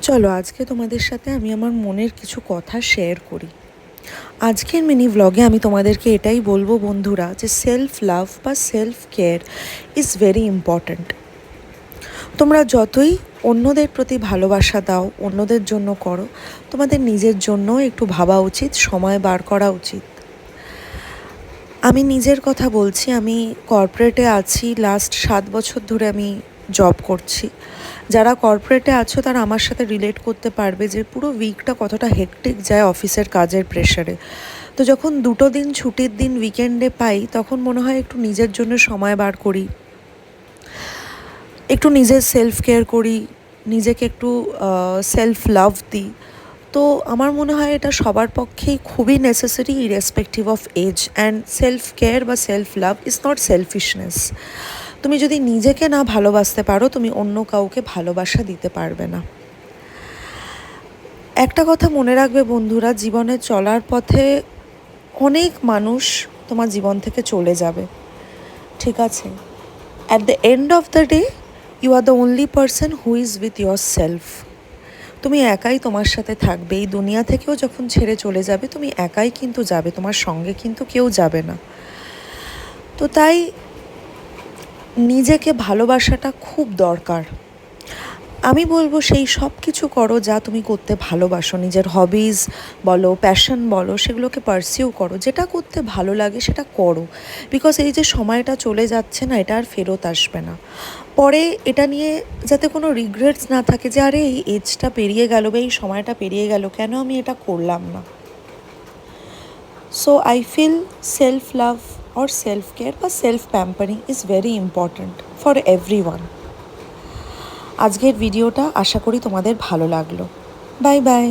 চলো আজকে তোমাদের সাথে আমি আমার মনের কিছু কথা শেয়ার করি। আজকের মিনি ভ্লগে আমি তোমাদেরকে এটাই বলবো বন্ধুরা, যে সেলফ লাভ বা self care is very important. তোমরা যতই অন্যদের প্রতি ভালোবাসা দাও, অন্যদের জন্য করো, তোমাদের নিজের জন্য একটু ভাবা উচিত, সময় বার করা উচিত। আমি নিজের কথা বলছি, আমি কর্পোরেটে আছি, লাস্ট 7 বছর ধরে আমি জব করছি। যারা কর্পোরেটে আছো তারা আমার সাথে রিলেট করতে পারবে যে পুরো উইকটা কতটা হেক্টিক যায় অফিসের কাজের প্রেশারে। তো যখন 2 দিন ছুটির দিন উইকেন্ডে পাই, তখন মনে হয় একটু নিজের জন্য সময় বার করি, একটু নিজের সেলফ কেয়ার করি, নিজেকে একটু সেলফ লাভ দিই। তো আমার মনে হয় এটা সবার পক্ষেই খুবই necessary, irrespective of age. And self care বা self love is not selfishness. তুমি যদি নিজেকে না ভালোবাসতে পারো, তুমি অন্য কাউকে ভালোবাসা দিতে পারবে না। একটা কথা মনে রাখবে বন্ধুরা, জীবনে চলার পথে অনেক মানুষ তোমার জীবন থেকে চলে যাবে, ঠিক আছে? At the end of the day you are the only person who is with yourself. তুমি একাই তোমার সাথে থাকবে। এই দুনিয়া থেকেও যখন ছেড়ে চলে যাবে, তুমি একাই কিন্তু যাবে, তোমার সঙ্গে কিন্তু কেউ যাবে না। তো তাই নিজেকে ভালোবাসাটা খুব দরকার। আমি বলবো সেই সব কিছু করো যা তুমি করতে ভালোবাসো। নিজের হবিজ বলো, প্যাশন বলো, সেগুলোকে পারসিউ করো। যেটা করতে ভালো লাগে সেটা করো। বিকজ এই যে সময়টা চলে যাচ্ছে না, এটা আর ফেরত আসবে না। পরে এটা নিয়ে যাতে কোনো রিগ্রেটস না থাকে যে আরে এই এজটা পেরিয়ে গেল বা এই সময়টা পেরিয়ে গেল, কেন আমি এটা করলাম না। So I feel self love or self care বা self pampering is very important for everyone. আজকের ভিডিওটা আশা করি তোমাদের ভালো লাগলো। Bye by.